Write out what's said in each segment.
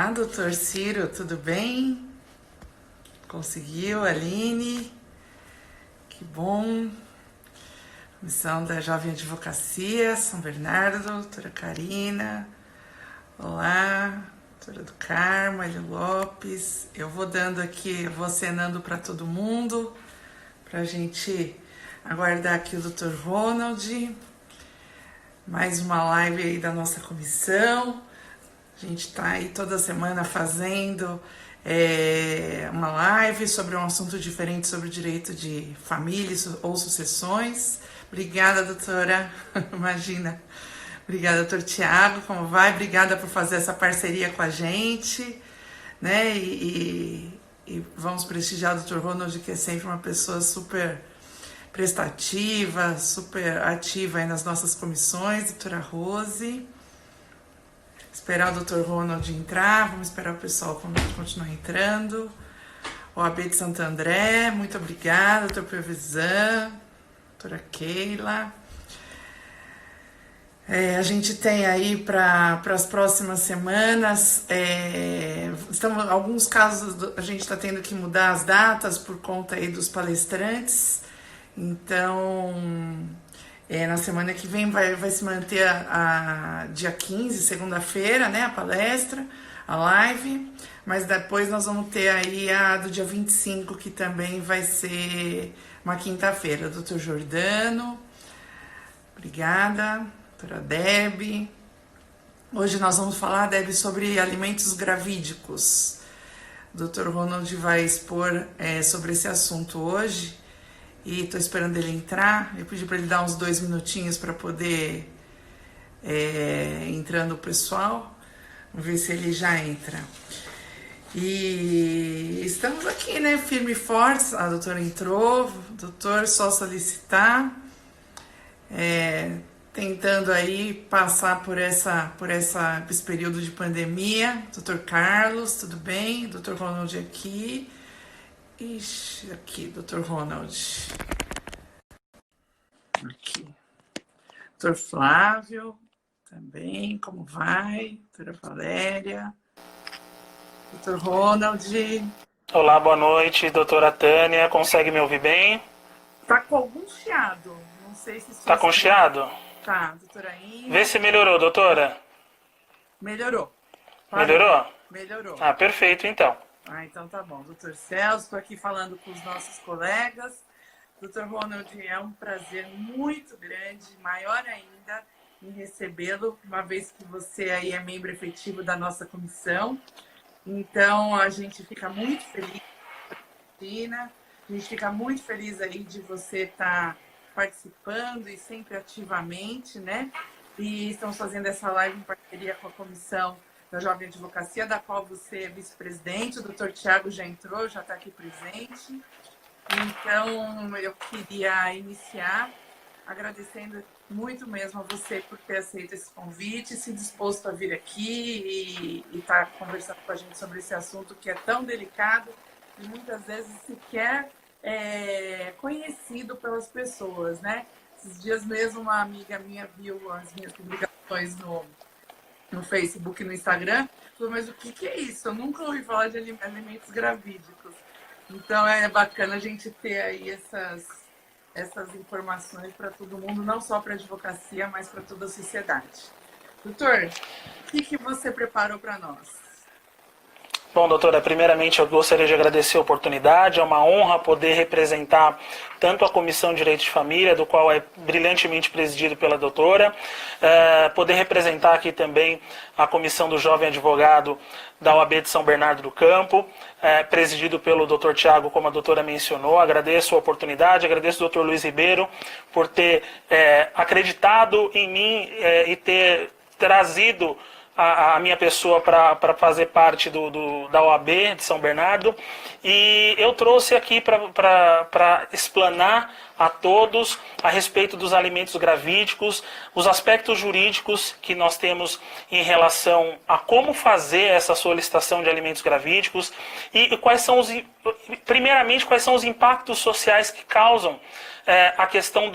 Olá, doutor Ciro, tudo bem? Conseguiu, Aline? Que bom. Missão da Jovem Advocacia, São Bernardo, doutora Karina. Olá, doutora do Carmo, Eli Lopes. Eu vou dando aqui, vou acenando para todo mundo, para a gente aguardar aqui o doutor Ronald. Mais uma live aí da nossa comissão. A gente está aí toda semana fazendo uma live sobre um assunto diferente sobre o direito de família ou sucessões. Obrigada, doutora. Imagina. Obrigada, doutor Tiago. Como vai? Obrigada por fazer essa parceria com a gente, né? E vamos prestigiar o doutor Ronald, que é sempre uma pessoa super prestativa, super ativa aí nas nossas comissões. Doutora Rose. Esperar o Dr. Ronald entrar, vamos esperar o pessoal continuar entrando. OAB de Santo André, muito obrigada, Dr. Pervisan, doutora Keila. A gente tem aí para as próximas semanas, alguns casos a gente está tendo que mudar as datas por conta aí dos palestrantes, então... na semana que vem vai se manter a dia 15, segunda-feira, né, a palestra, a live, mas depois nós vamos ter aí a do dia 25, que também vai ser uma quinta-feira. Doutor Jordano, obrigada, doutora Deb. Hoje nós vamos falar, Deb, sobre alimentos gravídicos. O doutor Ronald vai expor sobre esse assunto hoje. E estou esperando ele entrar. Eu pedi para ele dar uns 2 minutinhos para poder entrando o pessoal. Vamos ver se ele já entra. E estamos aqui, né? Firme e fortes. A doutora entrou. Doutor, só solicitar. Tentando aí passar por esse período de pandemia. Doutor Carlos, tudo bem? Doutor Ronald aqui. Ixi, aqui, Dr. Ronald. Aqui. Dr. Flávio, também, como vai? Doutora Valéria. Dr. Ronald. Olá, boa noite, doutora Tânia. Consegue me ouvir bem? Tá com algum chiado. Não sei se... Tá com chiado? Tá, doutora Inês. Vê se melhorou, doutora. Melhorou. Melhorou? Melhorou. Ah, perfeito, então. Então tá bom. Doutor Celso, estou aqui falando com os nossos colegas. Doutor Ronald, é um prazer muito grande, maior ainda, em recebê-lo, uma vez que você aí é membro efetivo da nossa comissão. Então, a gente fica muito feliz, a gente fica muito feliz aí de você estar participando e sempre ativamente, né? E estamos fazendo essa live em parceria com a comissão da Jovem Advocacia, da qual você é vice-presidente. O doutor Tiago já entrou, já está aqui presente. Então, eu queria iniciar agradecendo muito mesmo a você por ter aceito esse convite, se disposto a vir aqui e estar conversando com a gente sobre esse assunto que é tão delicado e muitas vezes sequer conhecido pelas pessoas, né? Esses dias mesmo uma amiga minha viu as minhas publicações no Facebook e no Instagram, falou, mas o que é isso? Eu nunca ouvi falar de alimentos gravídicos. Então é bacana a gente ter aí essas informações para todo mundo, não só para a advocacia, mas para toda a sociedade. Doutor, o que você preparou para nós? Bom, doutora, primeiramente eu gostaria de agradecer a oportunidade, é uma honra poder representar tanto a Comissão de Direito de Família, do qual é brilhantemente presidido pela doutora, poder representar aqui também a Comissão do Jovem Advogado da OAB de São Bernardo do Campo, presidido pelo Dr. Tiago, como a doutora mencionou. Agradeço a oportunidade, agradeço ao Dr. Luiz Ribeiro por ter acreditado em mim e ter trazido a minha pessoa para fazer parte da OAB de São Bernardo, e eu trouxe aqui para explanar a todos a respeito dos alimentos gravídicos, os aspectos jurídicos que nós temos em relação a como fazer essa solicitação de alimentos gravídicos e primeiramente, quais são os impactos sociais que causam a questão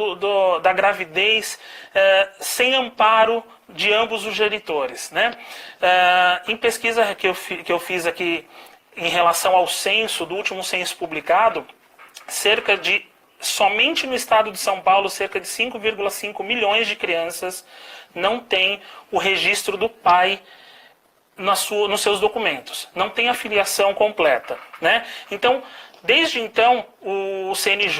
da gravidez sem amparo de ambos os genitores, né? Em pesquisa que eu fiz aqui em relação ao censo, do último censo publicado, somente no estado de São Paulo, cerca de 5,5 milhões de crianças não têm o registro do pai nos seus documentos, não tem a filiação completa, né? Então, desde então, o CNJ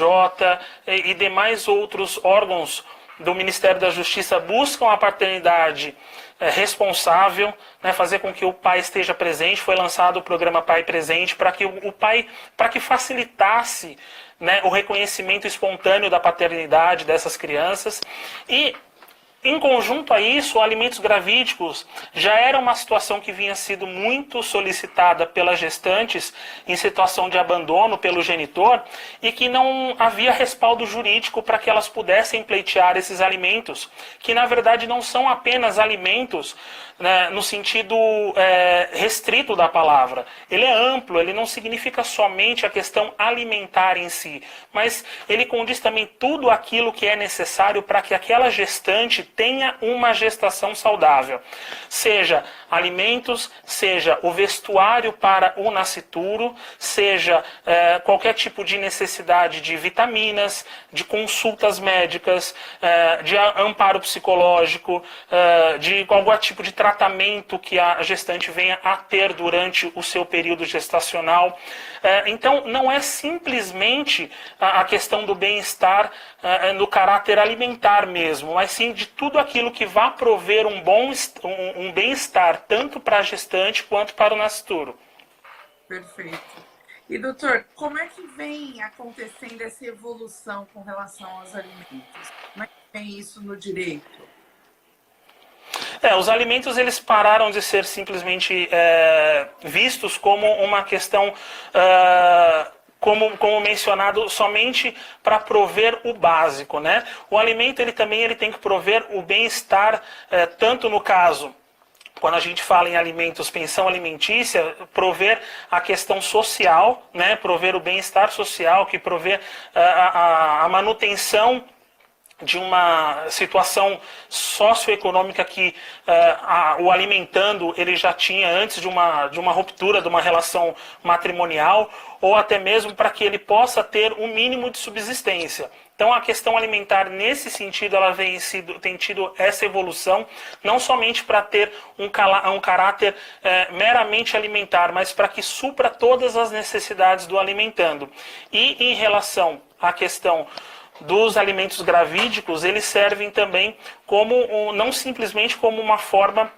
e demais outros órgãos do Ministério da Justiça buscam a paternidade responsável, né, fazer com que o pai esteja presente. Foi lançado o programa Pai Presente para que facilitasse, né, o reconhecimento espontâneo da paternidade dessas crianças. E em conjunto a isso, alimentos gravídicos já era uma situação que vinha sido muito solicitada pelas gestantes em situação de abandono pelo genitor e que não havia respaldo jurídico para que elas pudessem pleitear esses alimentos, que na verdade não são apenas alimentos, né, no sentido restrito da palavra. Ele é amplo, ele não significa somente a questão alimentar em si, mas ele condiz também tudo aquilo que é necessário para que aquela gestante tenha uma gestação saudável. Seja alimentos, seja o vestuário para o nascituro, seja qualquer tipo de necessidade de vitaminas, de consultas médicas, de amparo psicológico, de qualquer tipo de tratamento que a gestante venha a ter durante o seu período gestacional. Então, não é simplesmente a questão do bem-estar no caráter alimentar mesmo, mas sim de tudo aquilo que vá prover um bem-estar, tanto para a gestante quanto para o nascituro. Perfeito. E, doutor, como é que vem acontecendo essa evolução com relação aos alimentos? Como é que vem isso no direito? Os alimentos eles pararam de ser simplesmente vistos como uma questão, como mencionado, somente para prover o básico, né? O alimento ele tem que prover o bem-estar, tanto no caso, quando a gente fala em alimentos, pensão alimentícia, prover a questão social, né? Prover o bem-estar social, que prover a manutenção de uma situação socioeconômica que o alimentando ele já tinha antes de uma ruptura de uma relação matrimonial, ou até mesmo para que ele possa ter um mínimo de subsistência. Então a questão alimentar nesse sentido ela tem tido essa evolução, não somente para ter um caráter meramente alimentar, mas para que supra todas as necessidades do alimentando. E em relação à questão dos alimentos gravídicos, eles servem também não simplesmente como uma forma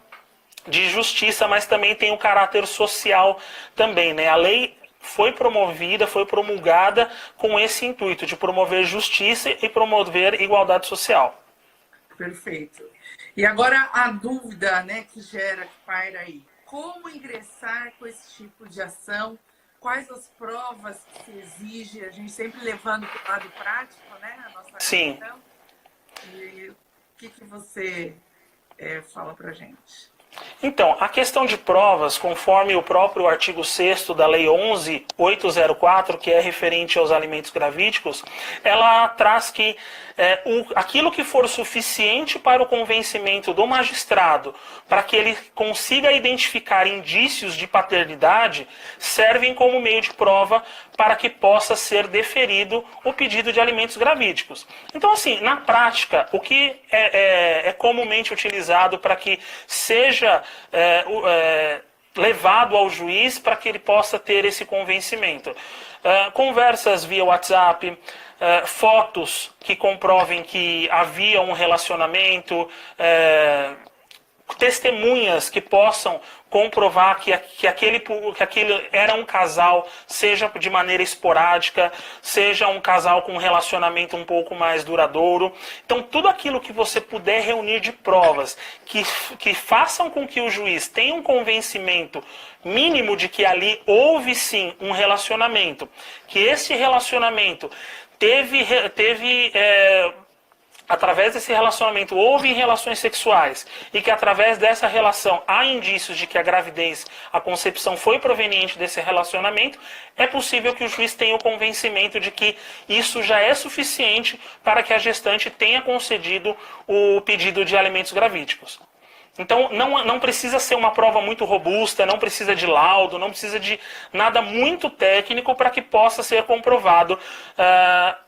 de justiça, mas também tem um caráter social também, né? A lei foi promovida, foi promulgada com esse intuito de promover justiça e promover igualdade social. Perfeito. E agora a dúvida, né, que paira aí. Como ingressar com esse tipo de ação? Quais as provas que se exige? A gente sempre levando para o lado prático, né? A nossa Sim. questão. E o que você fala para a gente? Então, a questão de provas, conforme o próprio artigo 6º da Lei 11.804, que é referente aos alimentos gravídicos, ela traz que aquilo que for suficiente para o convencimento do magistrado, para que ele consiga identificar indícios de paternidade, servem como meio de prova para que possa ser deferido o pedido de alimentos gravídicos. Então, assim, na prática, o que é comumente utilizado para que seja levado ao juiz para que ele possa ter esse convencimento? Conversas via WhatsApp, fotos que comprovem que havia um relacionamento, testemunhas que possam comprovar que aquele era um casal, seja de maneira esporádica, seja um casal com um relacionamento um pouco mais duradouro. Então, tudo aquilo que você puder reunir de provas que façam com que o juiz tenha um convencimento mínimo de que ali houve sim um relacionamento, que esse relacionamento através desse relacionamento houve relações sexuais e que através dessa relação há indícios de que a gravidez, a concepção foi proveniente desse relacionamento, é possível que o juiz tenha o convencimento de que isso já é suficiente para que a gestante tenha concedido o pedido de alimentos gravídicos. Então, não precisa ser uma prova muito robusta, não precisa de laudo, não precisa de nada muito técnico para que possa ser comprovado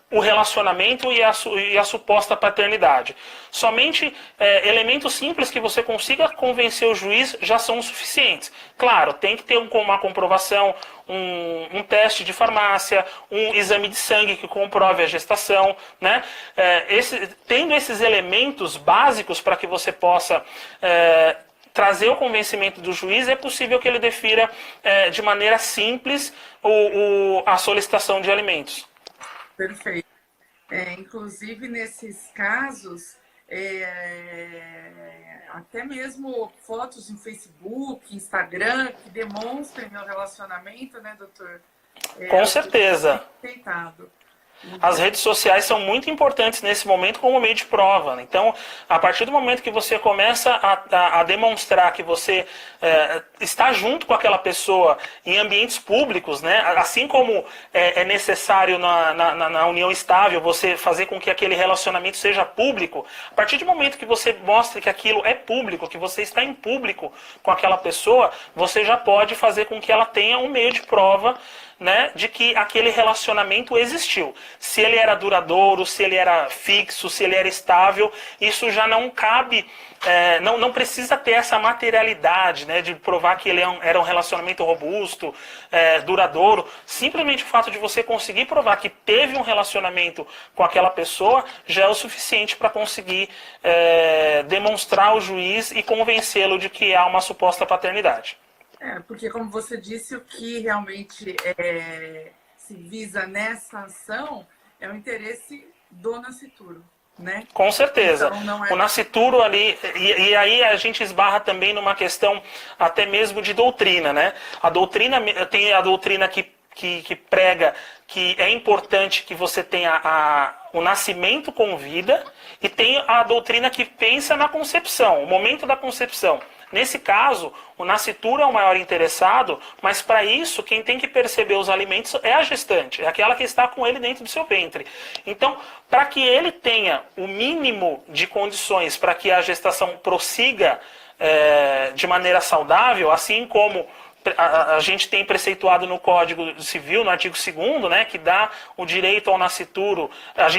o relacionamento e a suposta paternidade. Somente elementos simples que você consiga convencer o juiz já são suficientes. Claro, tem que ter uma comprovação, um teste de farmácia, um exame de sangue que comprove a gestação, né? Tendo esses elementos básicos para que você possa trazer o convencimento do juiz, é possível que ele defira de maneira simples a solicitação de alimentos. Perfeito. Inclusive, nesses casos, até mesmo fotos em Facebook, Instagram, que demonstrem meu relacionamento, né, doutor? Com certeza. Tentado. As redes sociais são muito importantes nesse momento como meio de prova. Então, a partir do momento que você começa a demonstrar que você está junto com aquela pessoa em ambientes públicos, né? Assim como é necessário na união estável você fazer com que aquele relacionamento seja público, a partir do momento que você mostra que aquilo é público, que você está em público com aquela pessoa, você já pode fazer com que ela tenha um meio de prova, né, de que aquele relacionamento existiu. Se ele era duradouro, se ele era fixo, se ele era estável, isso já não cabe, não precisa ter essa materialidade, né, de provar que ele era um relacionamento robusto, duradouro. Simplesmente o fato de você conseguir provar que teve um relacionamento com aquela pessoa já é o suficiente para conseguir demonstrar ao juiz e convencê-lo de que há uma suposta paternidade. Porque, como você disse, o que realmente se visa nessa ação é o interesse do nascituro, né? Com certeza. Então, O nascituro ali, e aí a gente esbarra também numa questão até mesmo de doutrina, né? A doutrina, tem a doutrina que prega que é importante que você tenha o nascimento com vida, e tem a doutrina que pensa na concepção, o momento da concepção. Nesse caso, o nascituro é o maior interessado, mas para isso, quem tem que perceber os alimentos é a gestante, é aquela que está com ele dentro do seu ventre. Então, para que ele tenha o mínimo de condições para que a gestação prossiga de maneira saudável, assim como a gente tem preceituado no Código Civil, no artigo 2º, né, que dá o direito ao nascituro,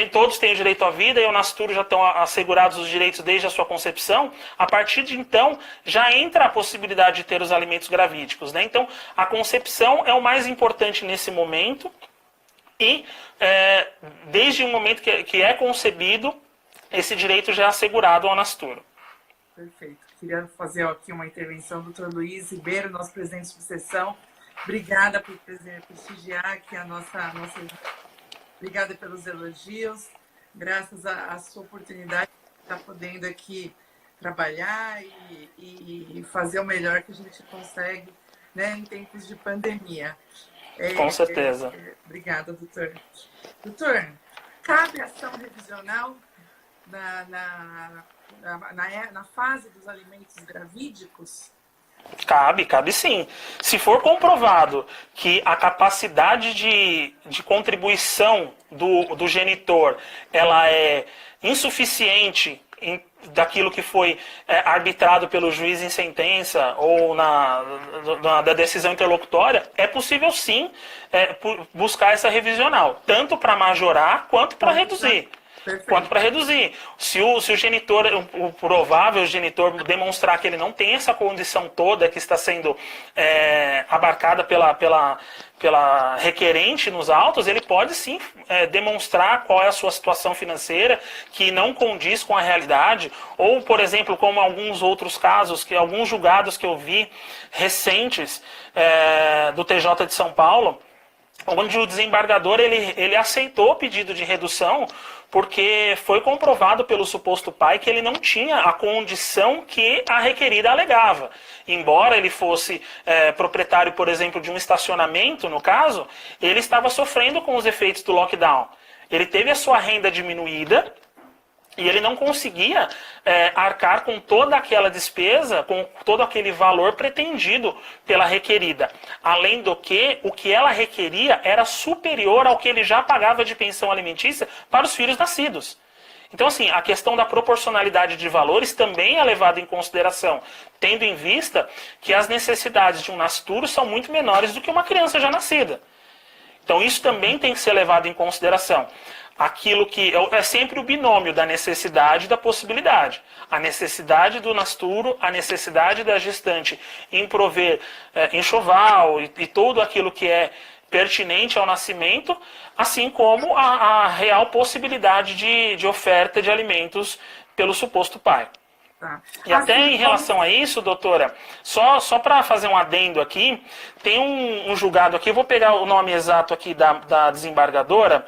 todos têm o direito à vida e ao nascituro já estão assegurados os direitos desde a sua concepção. A partir de então, já entra a possibilidade de ter os alimentos gravídicos, né? Então, a concepção é o mais importante nesse momento e, desde o momento que é concebido, esse direito já é assegurado ao nascituro. Perfeito. Queria fazer aqui uma intervenção do Dr. Luiz Ribeiro, nosso presidente de subseção. Obrigada por prestigiar aqui a nossa... Obrigada pelos elogios. Graças à sua oportunidade de estar podendo aqui trabalhar e fazer o melhor que a gente consegue, né, em tempos de pandemia. Com certeza. Obrigada, doutor. Doutor, cabe ação revisional na fase dos alimentos gravídicos? Cabe sim. Se for comprovado que a capacidade de contribuição do genitor ela é insuficiente daquilo que foi arbitrado pelo juiz em sentença ou da decisão interlocutória, é possível sim buscar essa revisional, tanto para majorar quanto para reduzir. Perfeito. Quanto para reduzir. Se o genitor, o provável genitor, demonstrar que ele não tem essa condição toda que está sendo abarcada pela requerente nos autos, ele pode sim demonstrar qual é a sua situação financeira, que não condiz com a realidade, ou, por exemplo, como alguns outros casos, alguns julgados que eu vi recentes do TJ de São Paulo, onde o desembargador ele aceitou o pedido de redução porque foi comprovado pelo suposto pai que ele não tinha a condição que a requerida alegava. Embora ele fosse proprietário, por exemplo, de um estacionamento, no caso, ele estava sofrendo com os efeitos do lockdown. Ele teve a sua renda diminuída e ele não conseguia arcar com toda aquela despesa, com todo aquele valor pretendido pela requerida. Além do que, o que ela requeria era superior ao que ele já pagava de pensão alimentícia para os filhos nascidos. Então, assim, a questão da proporcionalidade de valores também é levada em consideração, tendo em vista que as necessidades de um nascituro são muito menores do que uma criança já nascida. Então, isso também tem que ser levado em consideração. Aquilo que é sempre o binômio da necessidade e da possibilidade. A necessidade do nascituro, a necessidade da gestante em prover enxoval e tudo aquilo que é pertinente ao nascimento, assim como a real possibilidade de oferta de alimentos pelo suposto pai. Tá. E até em relação a isso, doutora, só para fazer um adendo aqui, tem um julgado aqui, eu vou pegar o nome exato aqui da desembargadora,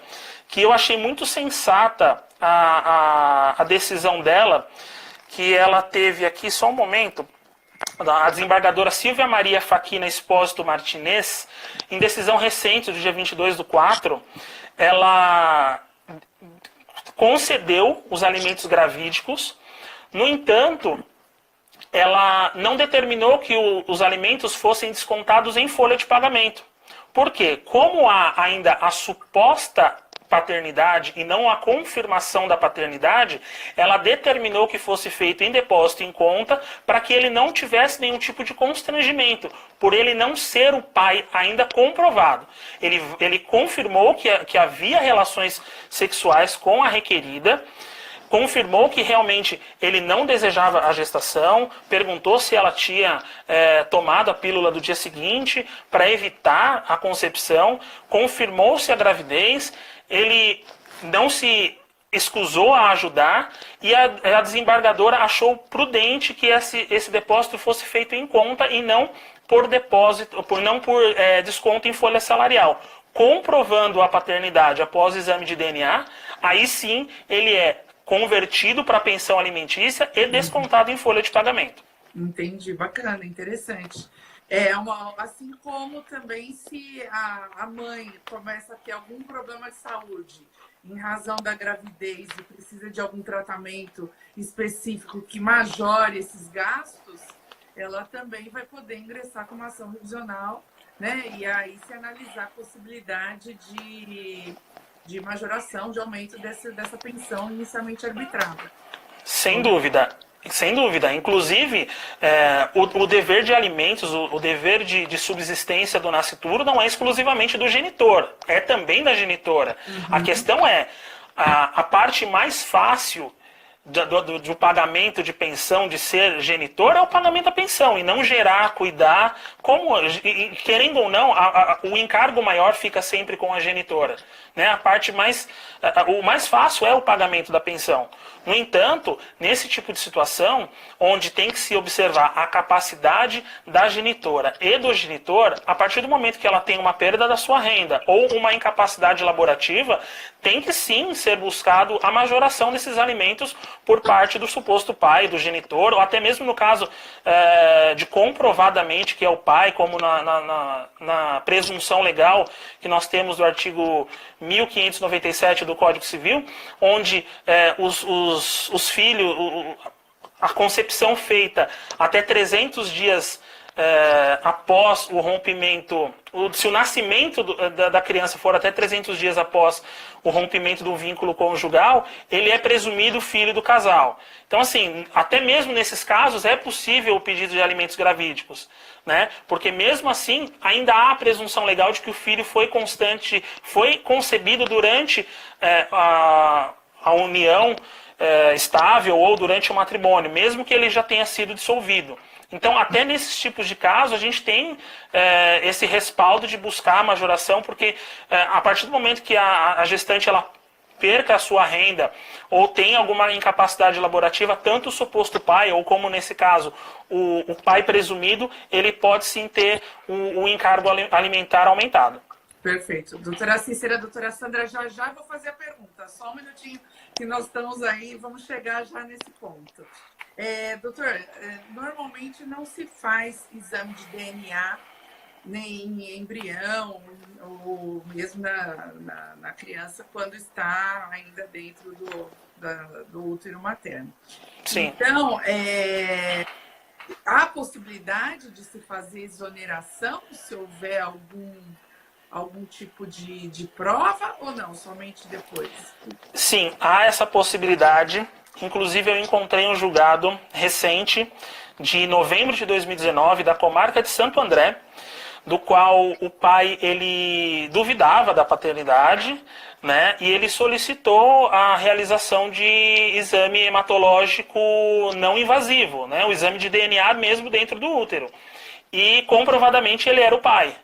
que eu achei muito sensata a decisão dela, que ela teve aqui, só um momento, a desembargadora Silvia Maria Faquina Espósito Martinez, em decisão recente do dia 22/4, ela concedeu os alimentos gravídicos. No entanto, ela não determinou que os alimentos fossem descontados em folha de pagamento. Por quê? Como há ainda a suposta paternidade e não a confirmação da paternidade, ela determinou que fosse feito em depósito em conta para que ele não tivesse nenhum tipo de constrangimento, por ele não ser o pai ainda comprovado. Ele confirmou que havia relações sexuais com a requerida, confirmou que realmente ele não desejava a gestação, perguntou se ela tinha tomado a pílula do dia seguinte para evitar a concepção, confirmou-se a gravidez, ele não se escusou a ajudar e a desembargadora achou prudente que esse depósito fosse feito em conta e não por depósito, não por desconto em folha salarial. Comprovando a paternidade após o exame de DNA, aí sim ele é convertido para pensão alimentícia e descontado em folha de pagamento. Entendi, bacana, interessante. Assim como também se a mãe começa a ter algum problema de saúde em razão da gravidez e precisa de algum tratamento específico que majore esses gastos, ela também vai poder ingressar com uma ação revisional, né? E aí se analisar a possibilidade de majoração, de aumento dessa pensão inicialmente arbitrada. Sem dúvida. Sem dúvida. Inclusive, o dever de alimentos, o dever de subsistência do nascituro não é exclusivamente do genitor, é também da genitora. A questão é, a parte mais fácil do pagamento de pensão, de ser genitor, é o pagamento da pensão, e não gerar, cuidar, querendo ou não, o encargo maior fica sempre com a genitora. Né? O mais fácil é o pagamento da pensão. No entanto, nesse tipo de situação, onde tem que se observar a capacidade da genitora e do genitor, a partir do momento que ela tem uma perda da sua renda ou uma incapacidade laborativa, tem que sim ser buscado a majoração desses alimentos por parte do suposto pai, do genitor, ou até mesmo no caso de comprovadamente que é o pai, como na presunção legal que nós temos do artigo 1597 do Código Civil, onde os filhos, a concepção feita até 300 dias após o rompimento, se o nascimento da criança for até 300 dias após o rompimento do vínculo conjugal, ele é presumido filho do casal. Então, assim, até mesmo nesses casos é possível o pedido de alimentos gravídicos, né? Porque mesmo assim ainda há a presunção legal de que o filho foi concebido durante a união estável ou durante o matrimônio, mesmo que ele já tenha sido dissolvido. Então, até nesses tipos de casos, a gente tem esse respaldo de buscar a majoração, porque a partir do momento que a gestante ela perca a sua renda ou tem alguma incapacidade laborativa, tanto o suposto pai, ou como nesse caso, o pai presumido, ele pode sim ter o encargo alimentar aumentado. Perfeito. Doutora Cícera, doutora Sandra, já vou fazer a pergunta. Só um minutinho que nós estamos aí, vamos chegar já nesse ponto. Doutor, normalmente não se faz exame de DNA nem em embrião ou mesmo na criança quando está ainda dentro do útero materno. Sim. Então, há possibilidade de se fazer exoneração se houver algum tipo de prova ou não? Somente depois? Sim, há essa possibilidade. Inclusive, eu encontrei um julgado recente, de novembro de 2019, da comarca de Santo André, do qual o pai ele duvidava da paternidade, né, e ele solicitou a realização de exame hematológico não invasivo, né, o exame de DNA mesmo dentro do útero. E comprovadamente ele era o pai.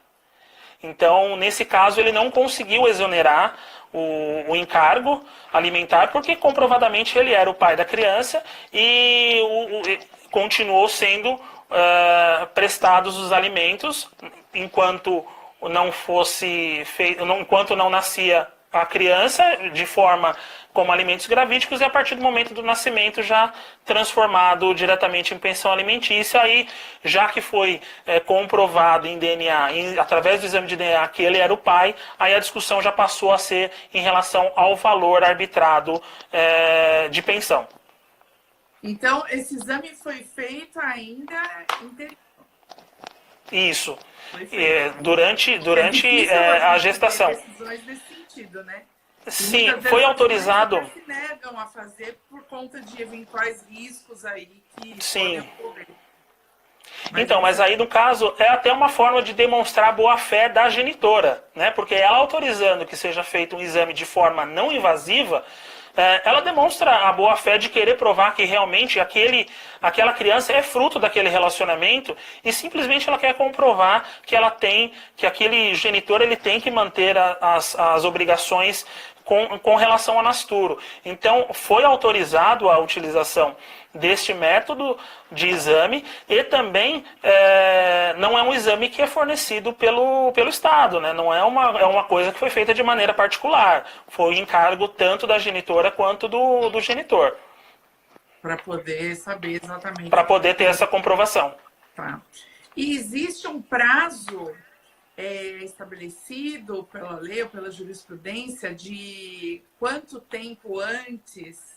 Então, nesse caso, ele não conseguiu exonerar o encargo alimentar, porque comprovadamente ele era o pai da criança e continuou sendo prestados os alimentos enquanto não fosse feito, enquanto não nascia a criança de forma como alimentos gravídicos, e a partir do momento do nascimento já transformado diretamente em pensão alimentícia. Aí, já que foi comprovado em DNA, através do exame de DNA, que ele era o pai, aí a discussão já passou a ser em relação ao valor arbitrado de pensão. Então, esse exame foi feito ainda Isso. Durante a gestação. Decisões nesse sentido, né? Sim, foi autorizado. Se negam a fazer por conta de eventuais riscos aí que Sim. podem ocorrer. Então, mas aí no caso é até uma forma de demonstrar a boa-fé da genitora, né? Porque ela autorizando que seja feito um exame de forma não invasiva, ela demonstra a boa-fé de querer provar que realmente aquela criança é fruto daquele relacionamento, e simplesmente ela quer comprovar que ela tem, que aquele genitor ele tem que manter as obrigações com relação ao nasturo. Então, foi autorizado a utilização deste método de exame, e também não é um exame que é fornecido pelo Estado, né? Não é uma coisa que foi feita de maneira particular. Foi encargo tanto da genitora quanto do genitor. Para poder saber exatamente. Para poder ter essa comprovação. Tá. E existe um prazo estabelecido pela lei ou pela jurisprudência de quanto tempo antes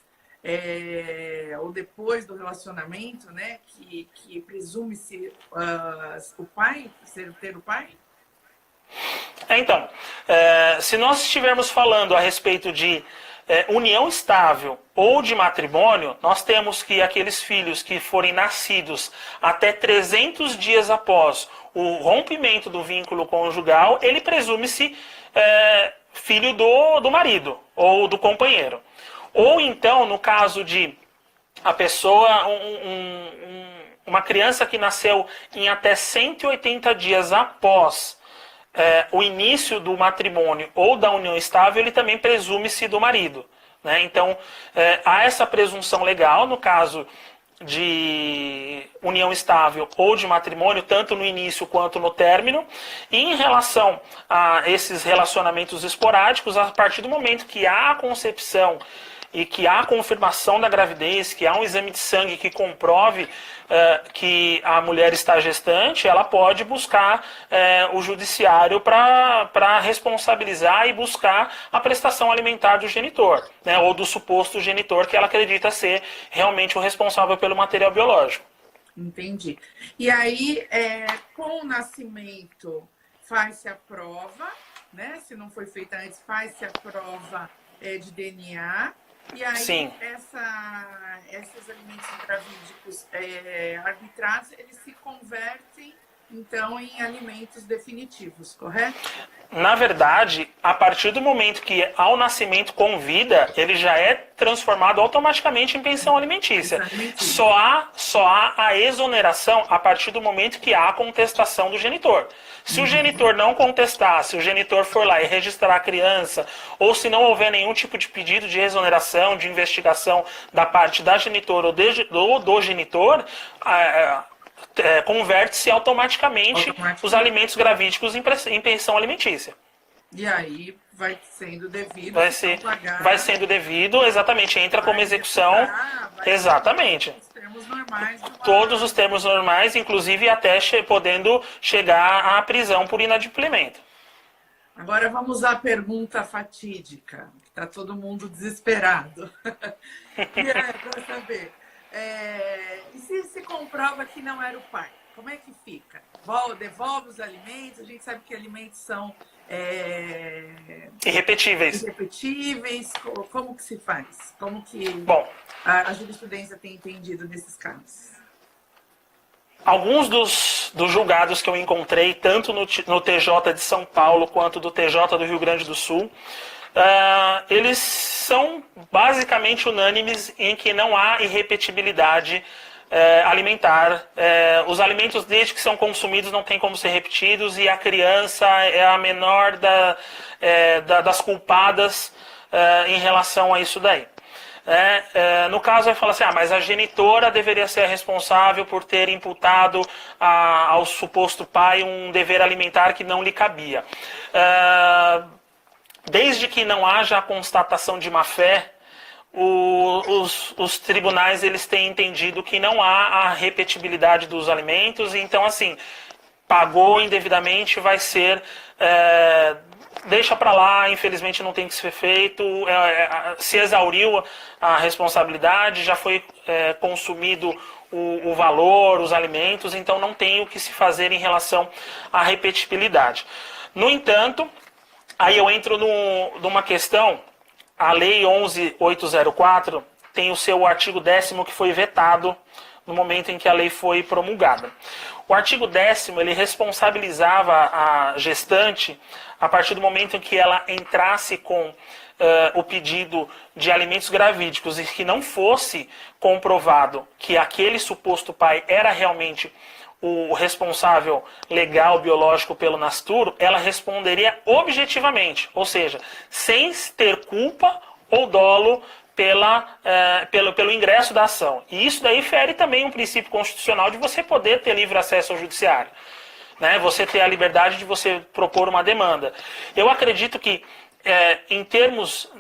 ou depois do relacionamento, né, que presume-se o pai, ter o pai? Então, se nós estivermos falando a respeito de união estável ou de matrimônio, nós temos que aqueles filhos que forem nascidos até 300 dias após o rompimento do vínculo conjugal, ele presume-se filho do marido ou do companheiro. Ou então, no caso de a pessoa, uma criança que nasceu em até 180 dias após o início do matrimônio ou da união estável, ele também presume-se do marido, né? Então, há essa presunção legal no caso de união estável ou de matrimônio, tanto no início quanto no término. E em relação a esses relacionamentos esporádicos, a partir do momento que há a concepção e que há a confirmação da gravidez, que há um exame de sangue que comprove que a mulher está gestante, ela pode buscar o judiciário para responsabilizar e buscar a prestação alimentar do genitor, né, ou do suposto genitor que ela acredita ser realmente o responsável pelo material biológico. Entendi. E aí, com o nascimento, faz-se a prova, né? Se não foi feita antes, faz-se a prova de DNA. E aí, Sim. Esses alimentos gravídicos arbitrados, eles se convertem, então, em alimentos definitivos, correto? Na verdade, a partir do momento que ao nascimento com vida, ele já é transformado automaticamente em pensão alimentícia. Só há a exoneração a partir do momento que há a contestação do genitor. Se o genitor não contestar, se o genitor for lá e registrar a criança, ou se não houver nenhum tipo de pedido de exoneração, de investigação da parte da genitora ou do genitor, converte-se automaticamente os alimentos gravídicos em pensão alimentícia. E aí vai sendo devido. Vai sendo devido, exatamente, entra como execução. Exatamente. Todos os termos normais, inclusive até podendo chegar à prisão por inadimplemento. Agora vamos à pergunta fatídica, que está todo mundo desesperado. Para saber. E se comprova que não era o pai? Como é que fica? Devolve os alimentos? A gente sabe que alimentos são Irrepetíveis. Irrepetíveis? Como que se faz? Como que Bom, a jurisprudência tem entendido nesses casos? alguns dos julgados que eu encontrei, tanto no TJ de São Paulo quanto do TJ do Rio Grande do Sul, eles são basicamente unânimes em que não há irrepetibilidade alimentar. Os alimentos, desde que são consumidos, não tem como ser repetidos, e a criança é a menor das culpadas em relação a isso daí. No caso, vai falar assim, mas a genitora deveria ser a responsável por ter imputado ao suposto pai um dever alimentar que não lhe cabia. Desde que não haja a constatação de má-fé, os tribunais eles têm entendido que não há a repetibilidade dos alimentos, então assim, pagou indevidamente, vai ser... deixa para lá, infelizmente não tem que ser feito, se exauriu a responsabilidade, já foi consumido o valor, os alimentos, então não tem o que se fazer em relação à repetibilidade. No entanto, aí eu entro numa questão, a Lei 11.804 tem o seu artigo 10º que foi vetado no momento em que a lei foi promulgada. O artigo 10º, ele responsabilizava a gestante a partir do momento em que ela entrasse com o pedido de alimentos gravídicos e que não fosse comprovado que aquele suposto pai era realmente o responsável legal biológico pelo nascituro, ela responderia objetivamente, ou seja, sem ter culpa ou dolo pelo ingresso da ação. E isso daí fere também um princípio constitucional de você poder ter livre acesso ao judiciário. Né? Você ter a liberdade de você propor uma demanda. Eu acredito que, em termos,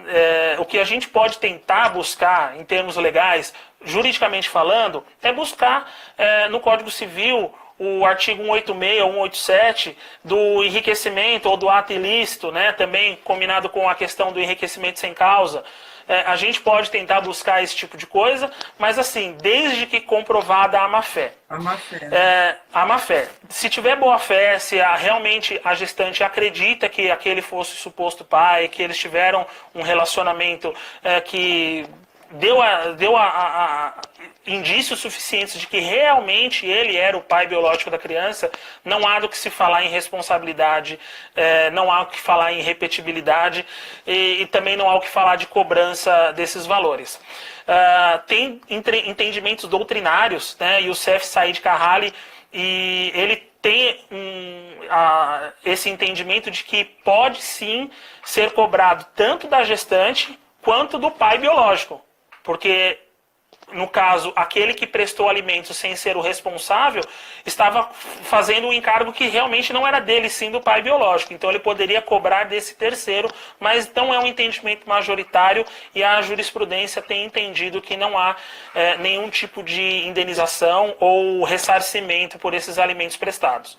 o que a gente pode tentar buscar, em termos legais, juridicamente falando, é buscar no Código Civil o artigo 186 ou 187 do enriquecimento ou do ato ilícito, né? Também combinado com a questão do enriquecimento sem causa. A gente pode tentar buscar esse tipo de coisa, mas assim, desde que comprovada a má-fé. A má-fé. A má-fé. Se tiver boa-fé, se realmente a gestante acredita que aquele fosse o suposto pai, que eles tiveram um relacionamento que deu indícios suficientes de que realmente ele era o pai biológico da criança, não há do que se falar em responsabilidade, não há o que falar em repetibilidade e também não há o que falar de cobrança desses valores. Tem entendimentos doutrinários, né, e o Youssef Said Kahali, e ele tem esse entendimento de que pode sim ser cobrado tanto da gestante quanto do pai biológico. Porque, no caso, aquele que prestou alimentos sem ser o responsável, estava fazendo um encargo que realmente não era dele, sim do pai biológico. Então ele poderia cobrar desse terceiro, mas não é um entendimento majoritário e a jurisprudência tem entendido que não há nenhum tipo de indenização ou ressarcimento por esses alimentos prestados.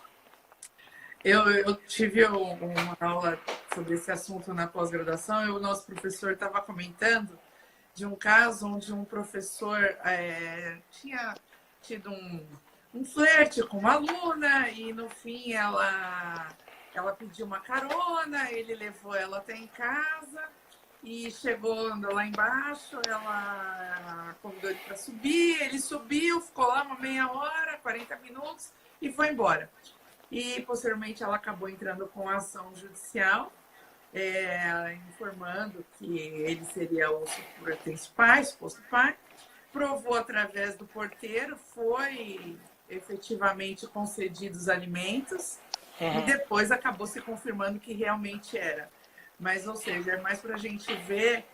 Eu tive uma aula sobre esse assunto na pós-graduação e o nosso professor estava comentando de um caso onde um professor tinha tido um flerte com uma aluna e no fim ela pediu uma carona, ele levou ela até em casa e chegou lá embaixo, ela convidou ele para subir, ele subiu, ficou lá uma meia hora, 40 minutos e foi embora. E posteriormente ela acabou entrando com a ação judicial, informando que ele seria o suposto pai, provou através do porteiro, foi efetivamente concedidos alimentos e depois acabou se confirmando que realmente era. Mas, ou seja, é mais para a gente ver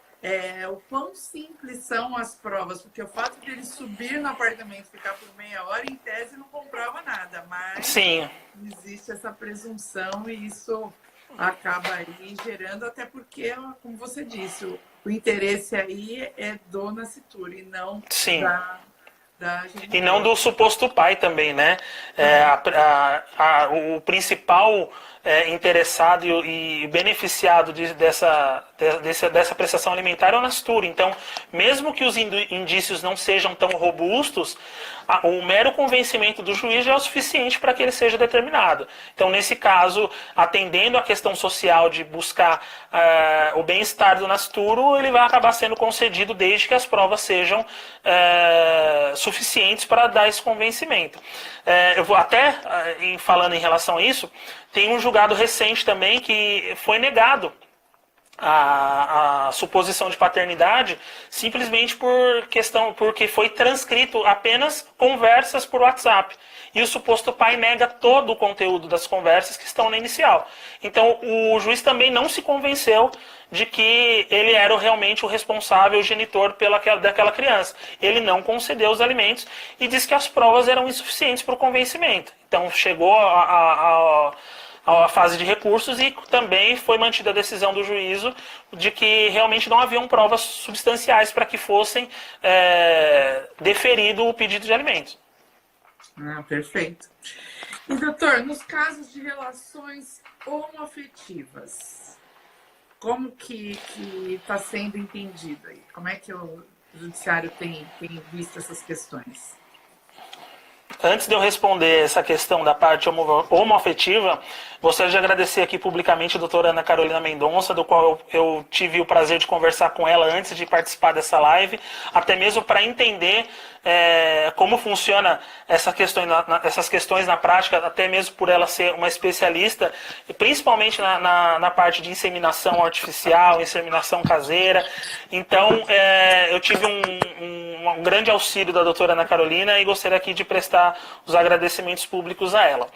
o quão simples são as provas, porque o fato de ele subir no apartamento e ficar por meia hora, em tese, não comprova nada, mas Sim. Existe essa presunção e isso acaba aí gerando, até porque, como você disse, o interesse aí é do nascituro e não Sim. da gente. E não do suposto pai também, né? O principal interessado e beneficiado dessa prestação alimentar é o Nastur. Então, mesmo que os indícios não sejam tão robustos, o mero convencimento do juiz já é o suficiente para que ele seja determinado. Então, nesse caso, atendendo à questão social de buscar o bem-estar do nascituro, ele vai acabar sendo concedido desde que as provas sejam suficientes para dar esse convencimento. Eu vou até, falando em relação a isso, tem um julgado recente também que foi negado a suposição de paternidade simplesmente porque foi transcrito apenas conversas por WhatsApp. E o suposto pai nega todo o conteúdo das conversas que estão na inicial. Então o juiz também não se convenceu de que ele era realmente o responsável, o genitor daquela criança. Ele não concedeu os alimentos e disse que as provas eram insuficientes para o convencimento. Então chegou a fase de recursos e também foi mantida a decisão do juízo de que realmente não haviam provas substanciais para que fossem deferido o pedido de alimentos. Perfeito. E, doutor, nos casos de relações homoafetivas, como que está sendo entendido aí? Como é que o judiciário tem visto essas questões? Antes de eu responder essa questão da parte homoafetiva, gostaria de agradecer aqui publicamente a doutora Ana Carolina Mendonça, do qual eu tive o prazer de conversar com ela antes de participar dessa live, até mesmo para entender como funciona essas questões na prática, até mesmo por ela ser uma especialista, principalmente na parte de inseminação artificial, inseminação caseira. Então, eu tive um grande auxílio da doutora Ana Carolina e gostaria aqui de prestar os agradecimentos públicos a ela.